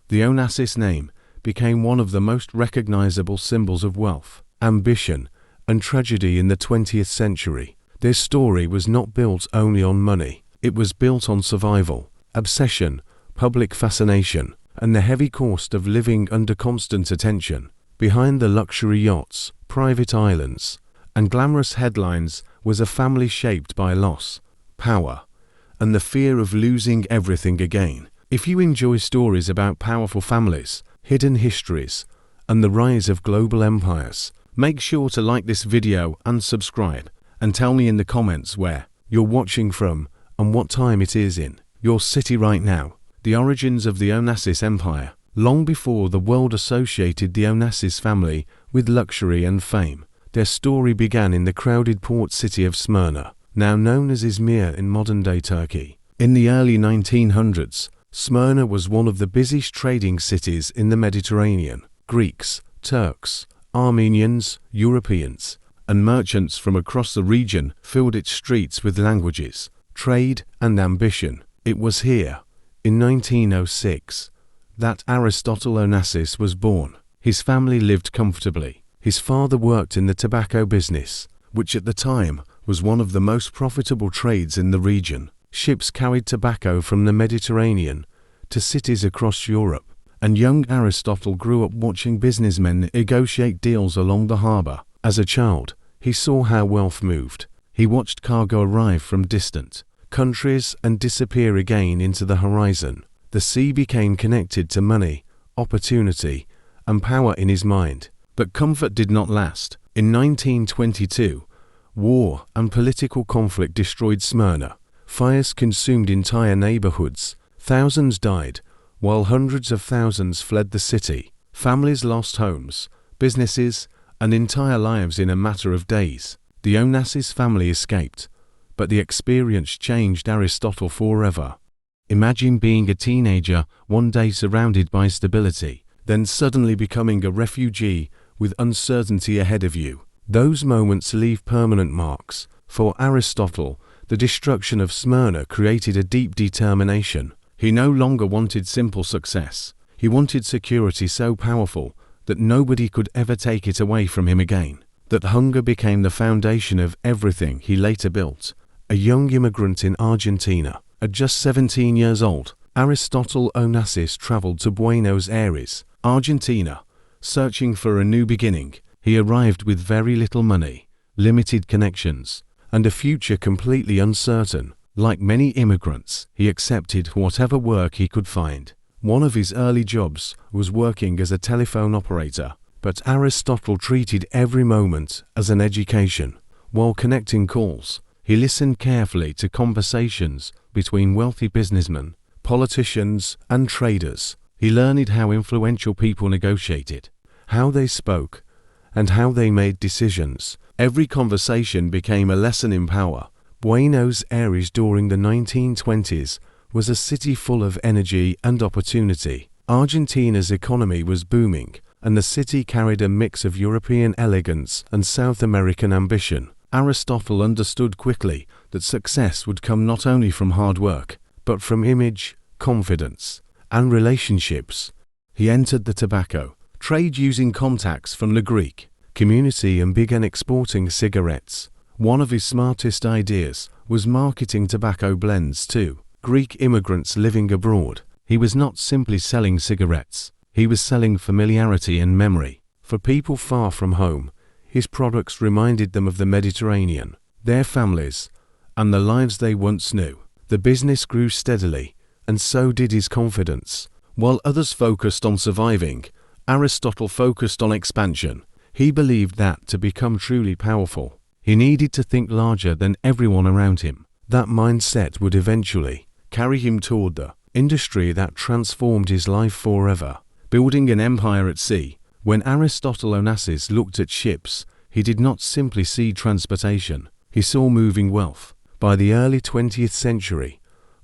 The Onassis name became one of the most recognizable symbols of wealth, ambition, and tragedy in the 20th century. Their story was not built only on money. It was built on survival, obsession, public fascination, and the heavy cost of living under constant attention. Behind the luxury yachts, private islands, and glamorous headlines was a family shaped by loss, power, and the fear of losing everything again. If you enjoy stories about powerful families, hidden histories, and the rise of global empires, make sure to like this video and subscribe, and tell me in the comments where you're watching from and what time it is in your city right now. The origins of the Onassis Empire. Long before the world associated the Onassis family with luxury and fame, their story began in the crowded port city of Smyrna, now known as Izmir in modern-day Turkey. In the early 1900s, Smyrna was one of the busiest trading cities in the Mediterranean. Greeks, Turks, Armenians, Europeans, and merchants from across the region filled its streets with languages, trade, and ambition. It was here, in 1906, that Aristotle Onassis was born. His family lived comfortably. His father worked in the tobacco business, which at the time was one of the most profitable trades in the region. Ships carried tobacco from the Mediterranean to cities across Europe, and young Aristotle grew up watching businessmen negotiate deals along the harbor. As a child, he saw how wealth moved. He watched cargo arrive from distant countries and disappear again into the horizon. The sea became connected to money, opportunity, and power in his mind. But comfort did not last. In 1922, war and political conflict destroyed Smyrna. Fires consumed entire neighborhoods. Thousands died, while hundreds of thousands fled the city. Families lost homes, businesses, and entire lives in a matter of days. The Onassis family escaped, but the experience changed Aristotle forever. Imagine being a teenager, one day surrounded by stability, then suddenly becoming a refugee with uncertainty ahead of you. Those moments leave permanent marks. For Aristotle, the destruction of Smyrna created a deep determination. He no longer wanted simple success. He wanted security so powerful that nobody could ever take it away from him again. That hunger became the foundation of everything he later built. A young immigrant in Argentina. At just 17 years old, Aristotle Onassis traveled to Buenos Aires, Argentina, searching for a new beginning. He arrived with very little money, limited connections, and a future completely uncertain. Like many immigrants, he accepted whatever work he could find. One of his early jobs was working as a telephone operator, but Aristotle treated every moment as an education. While connecting calls, he listened carefully to conversations between wealthy businessmen, politicians, and traders. He learned how influential people negotiated, how they spoke, and how they made decisions. Every conversation became a lesson in power. Buenos Aires during the 1920s was a city full of energy and opportunity. Argentina's economy was booming, and the city carried a mix of European elegance and South American ambition. Aristotle understood quickly that success would come not only from hard work, but from image, confidence, and relationships. He entered the tobacco trade using contacts from the Greek community and began exporting cigarettes. One of his smartest ideas was marketing tobacco blends to Greek immigrants living abroad. He was not simply selling cigarettes, he was selling familiarity and memory. For people far from home, his products reminded them of the Mediterranean, their families, and the lives they once knew. The business grew steadily, and so did his confidence. While others focused on surviving, Aristotle focused on expansion. He believed that to become truly powerful, he needed to think larger than everyone around him. That mindset would eventually carry him toward the industry that transformed his life forever, building an empire at sea. When Aristotle Onassis looked at ships, he did not simply see transportation, he saw moving wealth. By the early 20th century,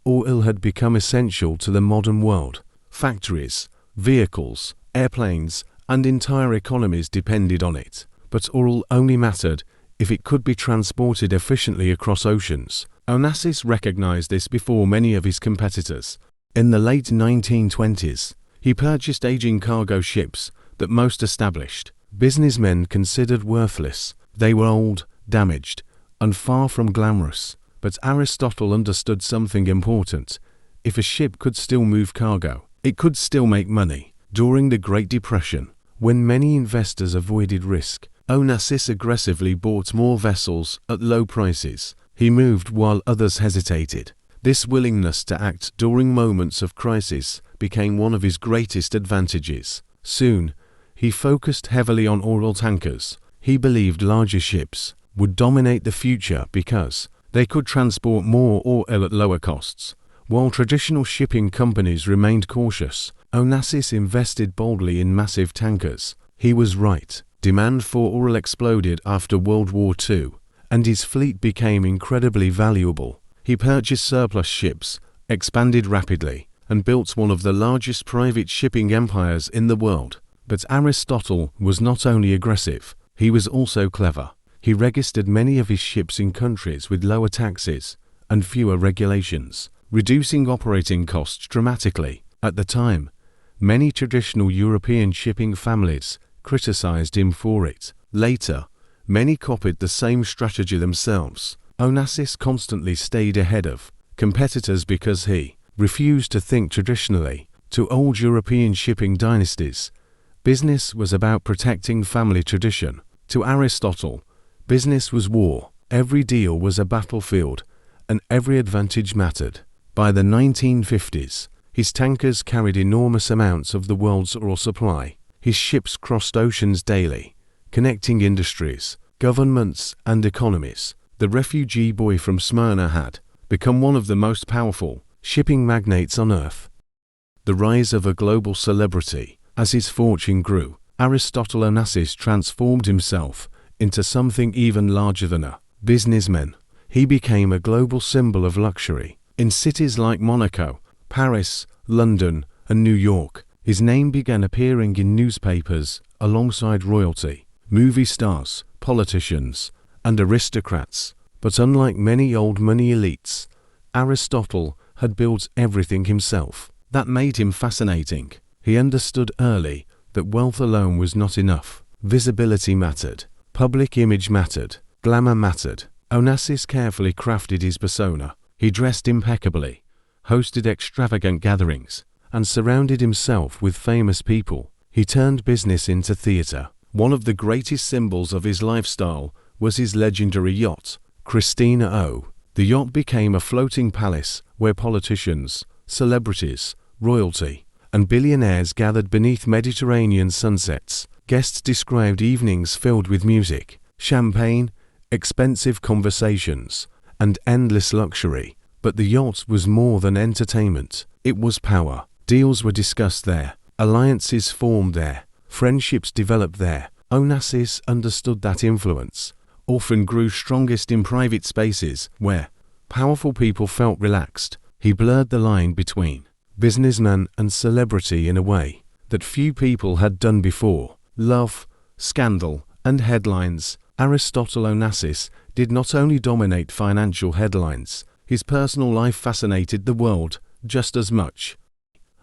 oil had become essential to the modern world. Factories, vehicles, airplanes, and entire economies depended on it. But oil only mattered if it could be transported efficiently across oceans. Onassis recognized this before many of his competitors. In the late 1920s, He purchased aging cargo ships that most established businessmen considered worthless. They were old, damaged, and far from glamorous. But Aristotle understood something important. If a ship could still move cargo, it could still make money. During the Great Depression, when many investors avoided risk, Onassis aggressively bought more vessels at low prices. He moved while others hesitated. This willingness to act during moments of crisis became one of his greatest advantages. Soon, he focused heavily on oil tankers. He believed larger ships would dominate the future because they could transport more oil at lower costs. While traditional shipping companies remained cautious, Onassis invested boldly in massive tankers. He was right. Demand for oil exploded after World War II, and his fleet became incredibly valuable. He purchased surplus ships, expanded rapidly, and built one of the largest private shipping empires in the world. But Aristotle was not only aggressive, he was also clever. He registered many of his ships in countries with lower taxes and fewer regulations, reducing operating costs dramatically. At the time, many traditional European shipping families criticized him for it. Later, many copied the same strategy themselves. Onassis constantly stayed ahead of competitors because he refused to think traditionally. To old European shipping dynasties, business was about protecting family tradition. To Aristotle, business was war. Every deal was a battlefield, and every advantage mattered. By the 1950s, his tankers carried enormous amounts of the world's oil supply. His ships crossed oceans daily, connecting industries, governments, and economies. The refugee boy from Smyrna had become one of the most powerful shipping magnates on earth. The rise of a global celebrity. As his fortune grew, Aristotle Onassis transformed himself into something even larger than a businessman. He became a global symbol of luxury. In cities like Monaco, Paris, London, and New York, his name began appearing in newspapers alongside royalty, movie stars, politicians, and aristocrats. But unlike many old money elites, Aristotle had built everything himself. That made him fascinating. He understood early that wealth alone was not enough. Visibility mattered. Public image mattered. Glamour mattered. Onassis carefully crafted his persona. He dressed impeccably, hosted extravagant gatherings, and surrounded himself with famous people. He turned business into theater. One of the greatest symbols of his lifestyle was his legendary yacht, Christina O. The yacht became a floating palace where politicians, celebrities, royalty, and billionaires gathered beneath Mediterranean sunsets. Guests described evenings filled with music, champagne, expensive conversations, and endless luxury. But the yacht was more than entertainment. It was power. Deals were discussed there. Alliances formed there. Friendships developed there. Onassis understood that influence often grew strongest in private spaces where powerful people felt relaxed. He blurred the line between businessman and celebrity in a way that few people had done before. Love, scandal, and headlines. Aristotle Onassis did not only dominate financial headlines, his personal life fascinated the world just as much.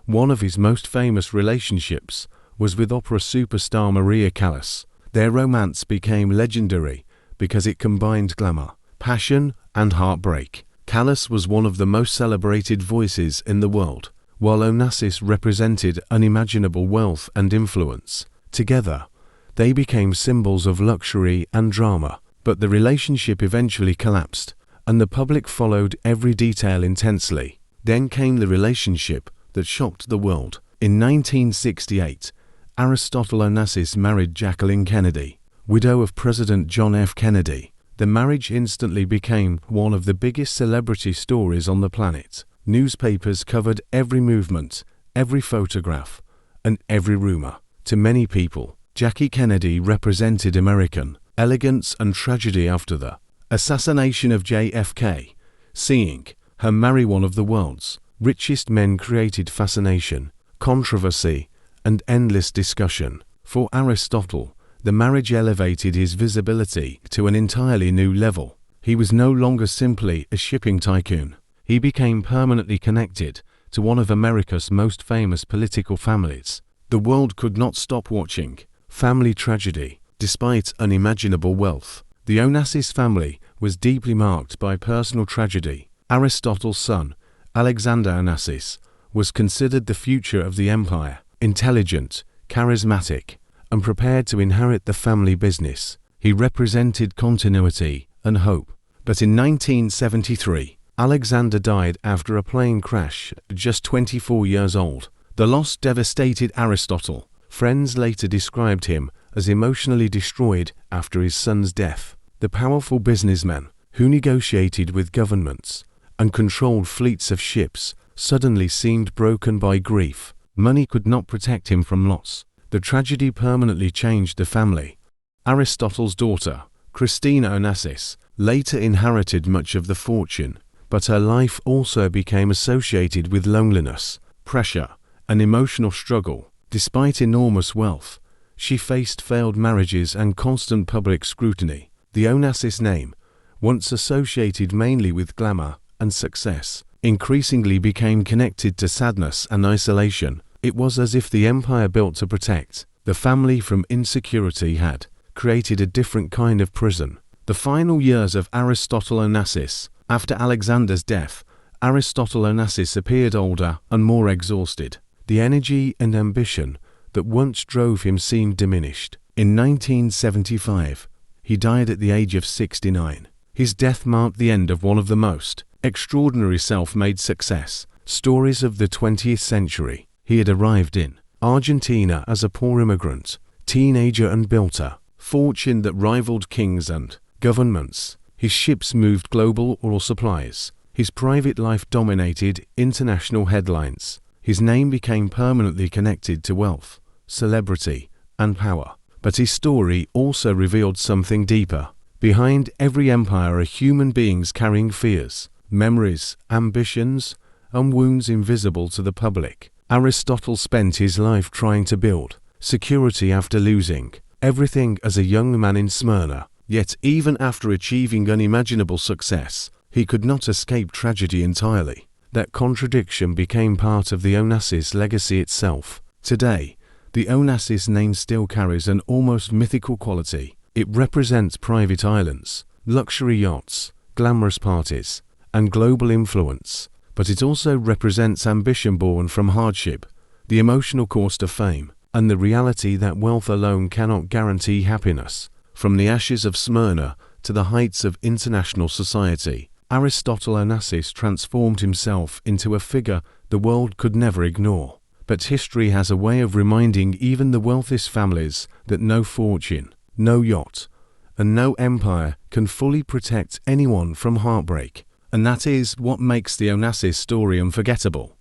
One of his most famous relationships was with opera superstar Maria Callas. Their romance became legendary because it combined glamour, passion, and heartbreak. Callas was one of the most celebrated voices in the world, while Onassis represented unimaginable wealth and influence. Together, they became symbols of luxury and drama. But the relationship eventually collapsed, and the public followed every detail intensely. Then came the relationship that shocked the world. In 1968, Aristotle Onassis married Jacqueline Kennedy, widow of President John F. Kennedy. The marriage instantly became one of the biggest celebrity stories on the planet. Newspapers covered every movement, every photograph, and every rumor. To many people, Jackie Kennedy represented American elegance and tragedy after the assassination of JFK. Seeing her marry one of the world's richest men created fascination, controversy, and endless discussion. For Aristotle, the marriage elevated his visibility to an entirely new level. He was no longer simply a shipping tycoon. He became permanently connected to one of America's most famous political families. The world could not stop watching. Family tragedy. Despite unimaginable wealth, the Onassis family was deeply marked by personal tragedy. Aristotle's son, Alexander Onassis, was considered the future of the empire, intelligent, charismatic, and prepared to inherit the family business. He represented continuity and hope. But in 1973, Alexander died after a plane crash at just 24 years old. The loss devastated Aristotle. Friends later described him as emotionally destroyed after his son's death. The powerful businessman, who negotiated with governments and controlled fleets of ships, suddenly seemed broken by grief. Money could not protect him from loss. The tragedy permanently changed the family. Aristotle's daughter, Christina Onassis, later inherited much of the fortune, but her life also became associated with loneliness, pressure, and emotional struggle. Despite enormous wealth, she faced failed marriages and constant public scrutiny. The Onassis name, once associated mainly with glamour and success, increasingly became connected to sadness and isolation. It was as if the empire built to protect the family from insecurity had created a different kind of prison. The final years of Aristotle Onassis. After Alexander's death, Aristotle Onassis appeared older and more exhausted. The energy and ambition that once drove him seemed diminished. In 1975, he died at the age of 69. His death marked the end of one of the most extraordinary self-made success stories of the 20th century. He had arrived in Argentina as a poor immigrant, teenager, and built a fortune that rivaled kings and governments. His ships moved global oil supplies. His private life dominated international headlines. His name became permanently connected to wealth, celebrity, and power. But his story also revealed something deeper. Behind every empire are human beings carrying fears, memories, ambitions, and wounds invisible to the public. Aristotle spent his life trying to build security after losing everything as a young man in Smyrna. Yet even after achieving unimaginable success, he could not escape tragedy entirely. That contradiction became part of the Onassis legacy itself. Today, the Onassis name still carries an almost mythical quality. It represents private islands, luxury yachts, glamorous parties, and global influence. But it also represents ambition born from hardship, the emotional cost of fame, and the reality that wealth alone cannot guarantee happiness. From the ashes of Smyrna to the heights of international society, Aristotle Onassis transformed himself into a figure the world could never ignore. But history has a way of reminding even the wealthiest families that no fortune, no yacht, and no empire can fully protect anyone from heartbreak. And that is what makes the Onassis story unforgettable.